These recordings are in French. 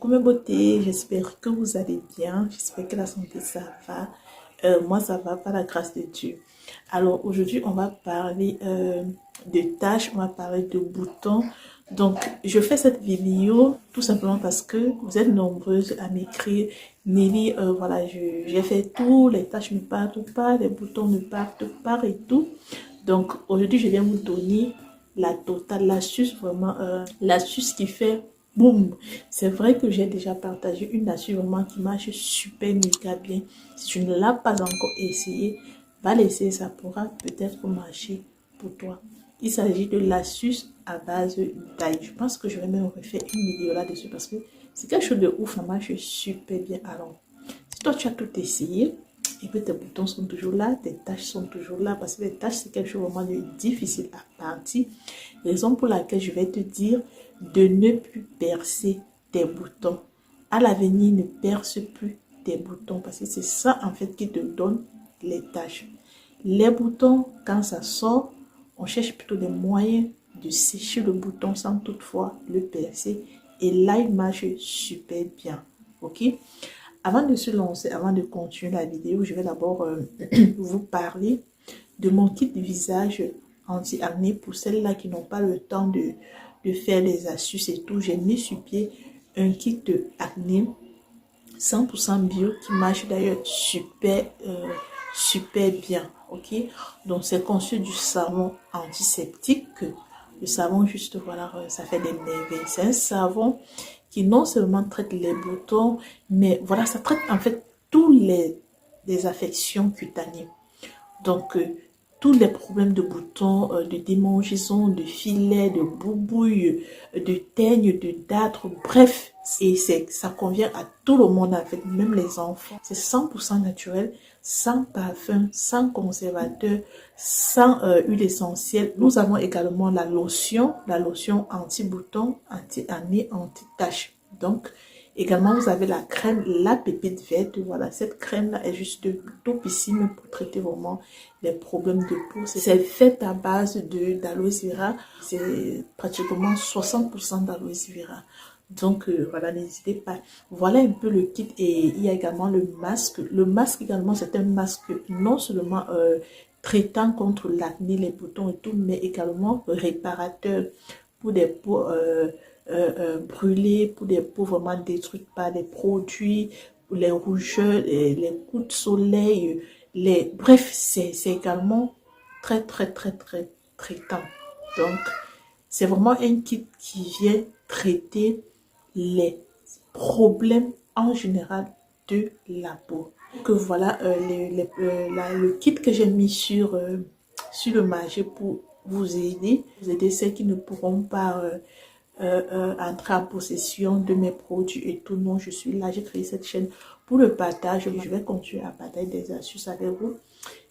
Coucou mes beautés, j'espère que vous allez bien, j'espère que la santé ça va. Moi ça va par la grâce de Dieu. Alors aujourd'hui on va parler de tâches, on va parler de boutons. Donc je fais cette vidéo tout simplement parce que vous êtes nombreuses à m'écrire. Nelly, voilà, j'ai fait tout, les tâches ne partent pas, les boutons ne partent pas et tout. Donc aujourd'hui je viens vous donner la totale, l'astuce vraiment, l'astuce qui fait boum. C'est vrai que j'ai déjà partagé une astuce vraiment qui marche super méga bien. Si tu ne l'as pas encore essayé, va l'essayer, ça pourra peut-être marcher pour toi. Il s'agit de l'astuce à base d'ail. Je pense que je vais même refaire une vidéo là-dessus parce que c'est quelque chose de ouf, ça marche super bien. Alors, si toi tu as tout essayé, et que tes boutons sont toujours là, tes tâches sont toujours là, parce que les tâches c'est quelque chose vraiment de difficile à partir. Raison pour laquelle je vais te dire de ne plus percer tes boutons. À l'avenir, ne perce plus tes boutons, parce que c'est ça en fait qui te donne les tâches. Les boutons, quand ça sort, on cherche plutôt des moyens de sécher le bouton sans toutefois le percer. Et là, il marche super bien. Ok? Avant de se lancer, avant de continuer la vidéo, je vais d'abord vous parler de mon kit de visage anti-acné pour celles-là qui n'ont pas le temps de faire les astuces et tout. J'ai mis sur pied un kit de acné 100% bio qui marche d'ailleurs super bien. Ok, donc c'est conçu du savon antiseptique. Le savon juste voilà, ça fait des merveilles. C'est un savon qui non seulement traite les boutons, mais voilà, ça traite en fait tous les affections cutanées. Donc, tous les problèmes de boutons, de démangeaison, de filets, de boubouille, de teigne, de dartre, bref. Et ça convient à tout le monde, en fait, même les enfants. C'est 100% naturel, sans parfum, sans conservateur, sans huile essentielle. Nous avons également la lotion anti-bouton, anti-acné, anti-tache. Donc, également, vous avez la crème, la pépite verte. Voilà, cette crème-là est juste topissime pour traiter vraiment les problèmes de peau. C'est fait à base d'aloe vera. C'est pratiquement 60% d'aloe vera. Donc, voilà, n'hésitez pas. Voilà un peu le kit. Et il y a également le masque. Le masque également, c'est un masque non seulement traitant contre l'acné, les boutons et tout, mais également réparateur pour des peaux brûlées, pour des peaux vraiment détruites par des produits, pour les rougeurs, les coups de soleil, bref, c'est également très traitant. Donc, c'est vraiment un kit qui vient traiter les problèmes en général de la peau. Que voilà le kit que j'ai mis sur le marché pour vous aider celles qui ne pourront pas entrer en possession de mes produits et tout. Non, je suis là, j'ai créé cette chaîne pour le partage. Je vais continuer à partager des astuces avec vous,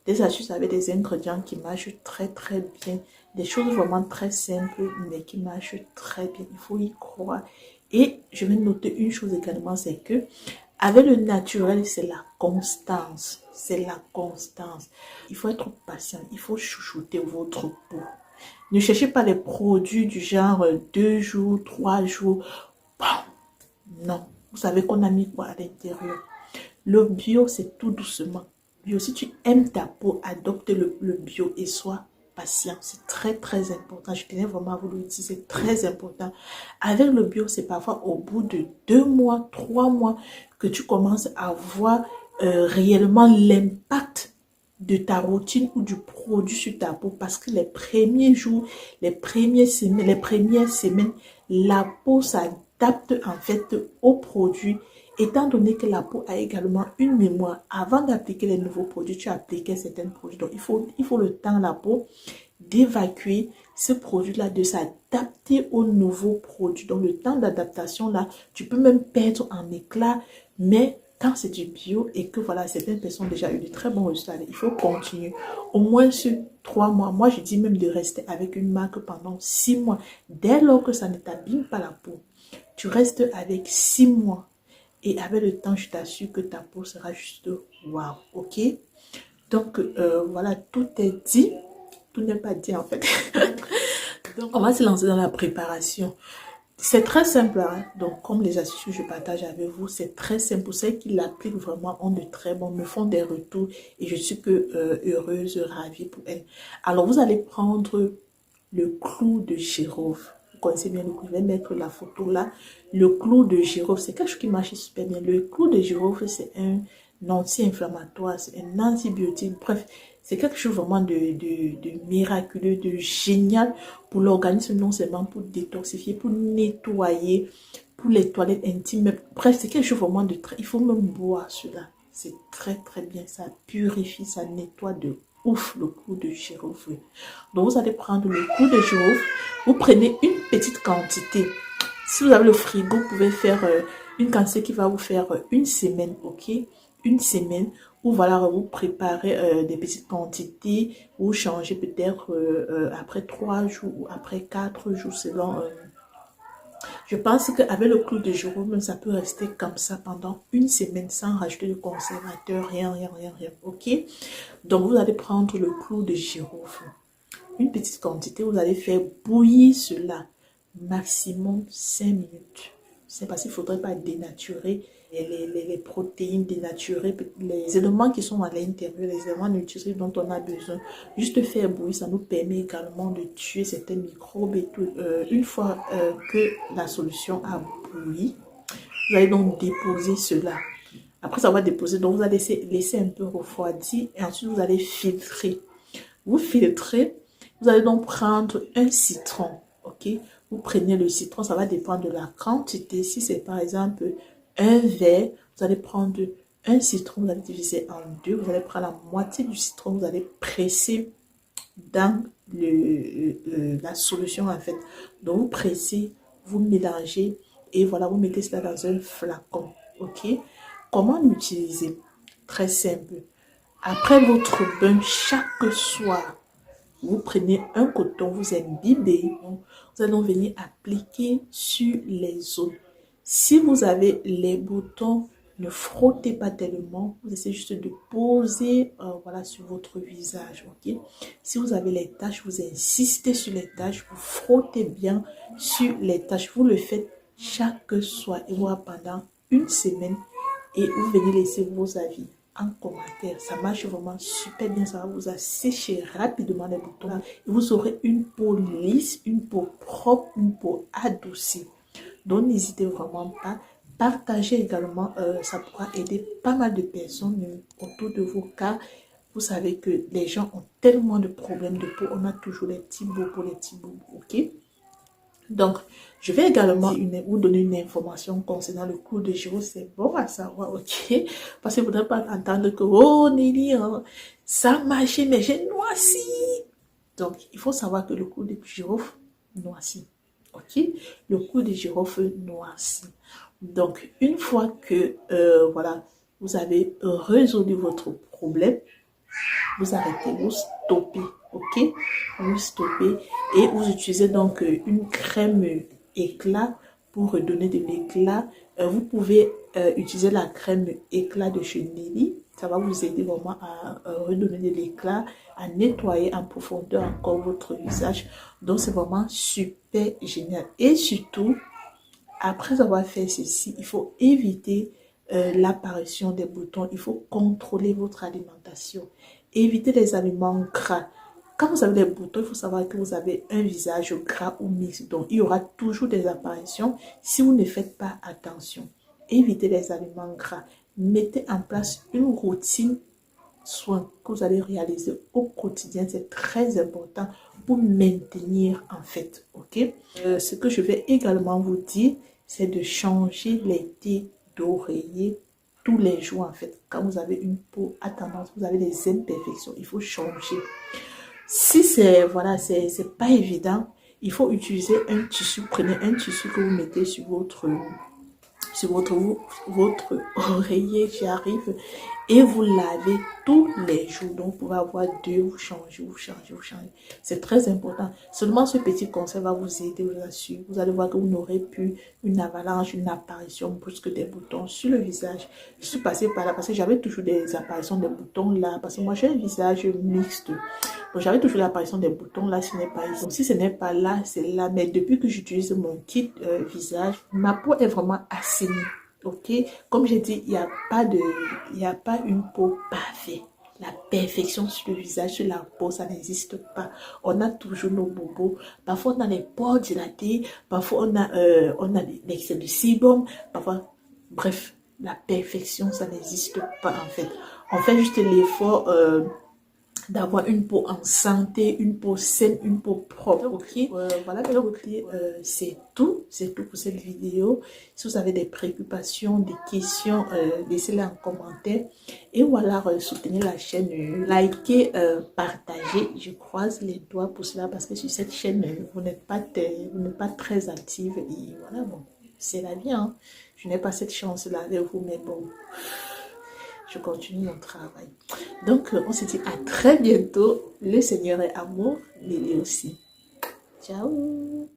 des astuces avec des ingrédients qui marchent très bien, des choses vraiment très simples mais qui marchent très bien. Il faut y croire. Et je vais noter une chose également, c'est que avec le naturel, c'est la constance. C'est la constance. Il faut être patient. Il faut chouchouter votre peau. Ne cherchez pas les produits du genre 2 jours, 3 jours. Non. Vous savez qu'on a mis quoi à l'intérieur. Le bio, c'est tout doucement. Bio, si tu aimes ta peau, adopte le bio et sois patient. C'est très important. Je tenais vraiment à vous le dire. C'est très important. Avec le bio, c'est parfois au bout de 2 mois, 3 mois que tu commences à voir réellement l'impact de ta routine ou du produit sur ta peau, parce que les premiers jours, les premières semaines, la peau s'adapte en fait au produit, étant donné que la peau a également une mémoire. Avant d'appliquer les nouveaux produits, tu appliquais certains produits. Donc, il faut le temps à la peau d'évacuer ce produit-là, de s'adapter aux nouveaux produits. Donc, le temps d'adaptation, là, tu peux même perdre en éclat, mais quand c'est du bio et que voilà, certaines personnes ont déjà eu de très bons résultats, il faut continuer. Au moins sur 3 mois. Moi, je dis même de rester avec une marque pendant 6 mois. Dès lors que ça ne t'abîme pas la peau, tu restes avec 6 mois. Et avec le temps, je t'assure que ta peau sera juste waouh, ok? Donc, voilà, tout est dit. Tout n'est pas dit en fait. Donc, on va se lancer dans la préparation C'est très simple, hein? Donc comme les astuces que je partage avec vous, c'est très simple. Ceux qui l'appliquent vraiment ont de très bons, me font des retours et je suis que heureuse, ravie pour elles. Alors vous allez prendre le clou de girofle. Vous connaissez bien le clou, je vais mettre la photo là. Le clou de girofle, c'est quelque chose qui marche super bien. Le clou de girofle, c'est un anti-inflammatoire, c'est un antibiotique. Bref, c'est quelque chose vraiment de miraculeux, de génial pour l'organisme, non seulement pour détoxifier, pour nettoyer, pour les toilettes intimes. Bref, c'est quelque chose vraiment de très... Il faut même boire cela. C'est très très bien. Ça purifie, ça nettoie de ouf le clou de girofle. Donc vous allez prendre le clou de girofle. Vous prenez une petite quantité. Si vous avez le frigo, vous pouvez faire une quantité qui va vous faire une semaine, ok? Une semaine où voilà, vous préparez des petites quantités, vous changez peut-être après 3 jours ou après 4 jours selon... je pense qu'avec le clou de girofle, ça peut rester comme ça pendant une semaine sans rajouter de conservateur, rien, ok? Donc vous allez prendre le clou de girofle, une petite quantité, vous allez faire bouillir cela maximum 5 minutes. C'est parce qu'il ne faudrait pas dénaturer les protéines, dénaturer les éléments qui sont à l'intérieur, les éléments nutritifs dont on a besoin. Juste faire bouillir, ça nous permet également de tuer certains microbes et tout. Une fois que la solution a bouilli, vous allez donc déposer cela. Après avoir déposé, donc vous allez laisser un peu refroidir et ensuite vous allez filtrer. Vous filtrez, vous allez donc prendre un citron, ok? Vous prenez le citron, ça va dépendre de la quantité. Si c'est par exemple un verre, vous allez prendre un citron, vous allez diviser en deux, vous allez prendre la moitié du citron, vous allez presser dans la solution en fait. Donc vous pressez, vous mélangez et voilà, vous mettez cela dans un flacon, ok? Comment l'utiliser? Très simple. Après votre bain, chaque soir, vous prenez un coton, vous imbibez, vous allez venir appliquer sur les zones. Si vous avez les boutons, ne frottez pas tellement, vous essayez juste de poser voilà, sur votre visage, ok? Si vous avez les taches, vous insistez sur les taches, vous frottez bien sur les taches, vous le faites chaque soir et voilà pendant une semaine et vous venez laisser vos avis en commentaire. Ça marche vraiment super bien, ça va vous assécher rapidement les boutons et vous aurez une peau lisse, une peau propre, une peau adoucie. Donc n'hésitez vraiment pas. Partagez également, ça pourra aider pas mal de personnes autour de vous car vous savez que les gens ont tellement de problèmes de peau, on a toujours les petits bobos, les petits bobos, ok? Donc, je vais également vous donner une information concernant le clou de girofle. C'est bon à savoir, ok? Parce que vous ne voudrez pas entendre que, oh Nelly, hein, ça a marché, mais j'ai noirci. Donc, il faut savoir que le clou de girofle noircit, ok? Le clou de girofle noircit. Donc, une fois que, voilà, vous avez résolu votre problème, vous arrêtez, vous stoppez, ok? Vous stoppez et vous utilisez donc une crème éclat pour redonner de l'éclat. Vous pouvez utiliser la crème éclat de chez Nelly. Ça va vous aider vraiment à redonner de l'éclat, à nettoyer en profondeur encore votre visage. Donc, c'est vraiment super génial. Et surtout, après avoir fait ceci, il faut éviter l'apparition des boutons. Il faut contrôler votre alimentation. Évitez les aliments gras. Quand vous avez des boutons, il faut savoir que vous avez un visage gras ou mixte. Donc, il y aura toujours des apparitions si vous ne faites pas attention. Évitez les aliments gras. Mettez en place une routine soin que vous allez réaliser au quotidien. C'est très important pour maintenir en fait. Ok? Ce que je vais également vous dire, c'est de changer les thés d'oreiller tous les jours en fait. Quand vous avez une peau à tendance, vous avez des imperfections, il faut changer. Si c'est voilà, c'est pas évident, il faut utiliser un tissu. Prenez un tissu que vous mettez sur votre oreiller, j'y arrive, et vous lavez tous les jours. Donc, vous pouvez avoir deux, vous changez, vous changez, vous changez. C'est très important. Seulement ce petit conseil va vous aider, je vous assure. Vous allez voir que vous n'aurez plus une avalanche, une apparition brusque des boutons sur le visage. Je suis passée par là parce que j'avais toujours des apparitions des boutons là. Parce que moi, j'ai un visage mixte. Donc, j'avais toujours l'apparition des boutons là, ce n'est pas ici. Donc, si ce n'est pas là, c'est là. Mais depuis que j'utilise mon kit visage, ma peau est vraiment assainie. Ok, comme j'ai dit, il n'y a pas une peau parfaite. La perfection sur le visage, sur la peau, ça n'existe pas. On a toujours nos bobos. Parfois, on a les pores dilatés. Parfois, on a l'excès de sébum. Parfois, bref, la perfection, ça n'existe pas en fait. On fait juste l'effort d'avoir une peau en santé, une peau saine, une peau propre. Ok, voilà, c'est tout pour cette vidéo. Si vous avez des préoccupations, des questions, laissez-les en commentaire. Et voilà, soutenez la chaîne, likez, partagez. Je croise les doigts pour cela parce que sur cette chaîne, vous n'êtes pas très active. Et voilà, bon, c'est la vie, hein. Je n'ai pas cette chance-là avec vous, mais bon, je continue mon travail. Donc, on se dit à très bientôt. Le Seigneur est amour, Lily aussi. Ciao.